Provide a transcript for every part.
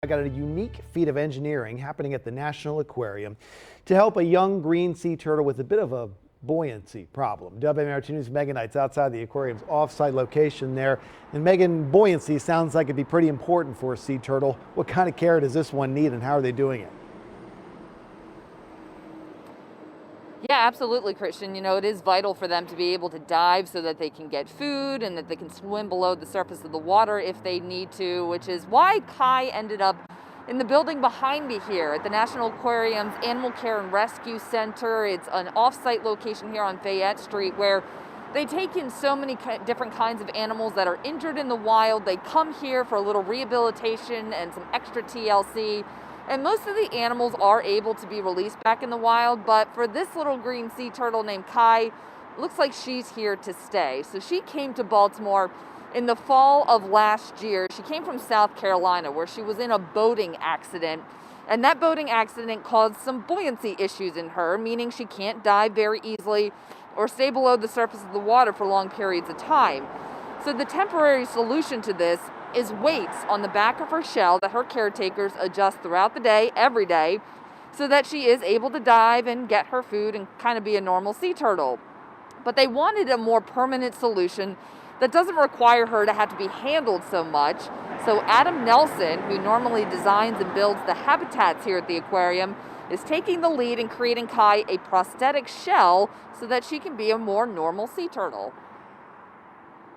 I got a unique feat of engineering happening at the National Aquarium to help a young green sea turtle with a bit of a buoyancy problem. WMRT News' Megan Knight's outside the aquarium's off-site location there. And Megan, buoyancy sounds like it'd be pretty important for a sea turtle. What kind of care does this one need and how are they doing it? Yeah, absolutely, Christian. You know, it is vital for them to be able to dive so that they can get food and that they can swim below the surface of the water if they need to, which is why Kai ended up in the building behind me here at the National Aquarium's Animal Care and Rescue Center. It's an off-site location here on Fayette Street where they take in so many different kinds of animals that are injured in the wild. They come here for a little rehabilitation and some extra TLC. And most of the animals are able to be released back in the wild, but for this little green sea turtle named Kai, looks like she's here to stay. So she came to Baltimore in the fall of last year. She came from South Carolina where she was in a boating accident. And that boating accident caused some buoyancy issues in her, meaning she can't dive very easily or stay below the surface of the water for long periods of time. So the temporary solution to this is weights on the back of her shell that her caretakers adjust throughout the day, every day, so that she is able to dive and get her food and kind of be a normal sea turtle. But they wanted a more permanent solution that doesn't require her to have to be handled so much. So Adam Nelson, who normally designs and builds the habitats here at the aquarium, is taking the lead in creating Kai a prosthetic shell so that she can be a more normal sea turtle.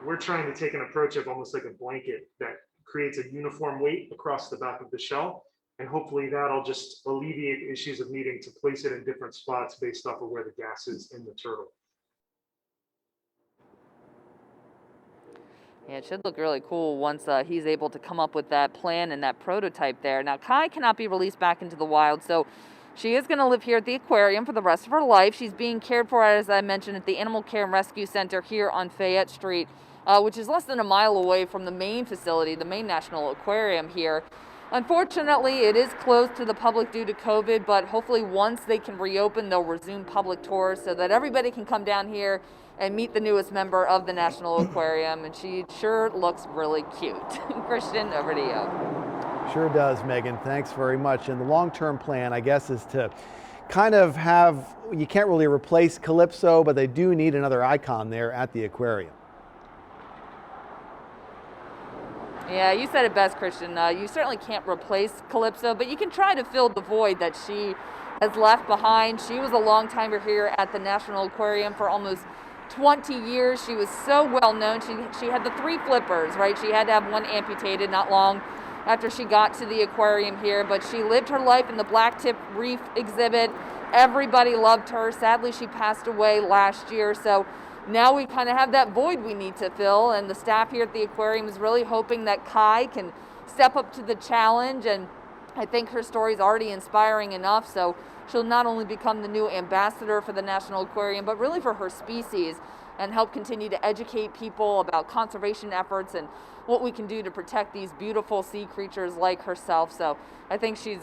We're trying to take an approach of almost like a blanket that creates a uniform weight across the back of the shell. And hopefully that'll just alleviate issues of needing to place it in different spots based off of where the gas is in the turtle. Yeah, it should look really cool once he's able to come up with that plan and that prototype there. Now, Kai cannot be released back into the wild, so she is going to live here at the aquarium for the rest of her life. She's being cared for, as I mentioned, at the Animal Care and Rescue Center here on Fayette Street, which is less than a mile away from the main facility, the main National Aquarium here. Unfortunately, it is closed to the public due to COVID, but hopefully once they can reopen, they'll resume public tours so that everybody can come down here and meet the newest member of the National Aquarium, and she sure looks really cute. Christian, over to you. Sure does, Megan. Thanks very much. And the long-term plan, I guess, is to kind of have, you can't really replace Calypso, but they do need another icon there at the aquarium. Yeah, you said it best, Christian. You certainly can't replace Calypso, but you can try to fill the void that she has left behind. She was a long-timer here at the National Aquarium for almost 20 years. She was so well known. She had the 3 flippers, right? She had to have one amputated not long after she got to the aquarium here, but she lived her life in the blacktip reef exhibit. Everybody loved her. Sadly, she passed away last year, so now we kind of have that void we need to fill, and the staff here at the aquarium is really hoping that Kai can step up to the challenge, and I think her story is already inspiring enough, so she'll not only become the new ambassador for the National Aquarium, but really for her species, and help continue to educate people about conservation efforts and what we can do to protect these beautiful sea creatures like herself. So I think she's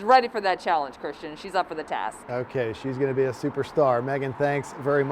ready for that challenge, Christian. She's up for the task. Okay, she's going to be a superstar. Megan, thanks very much.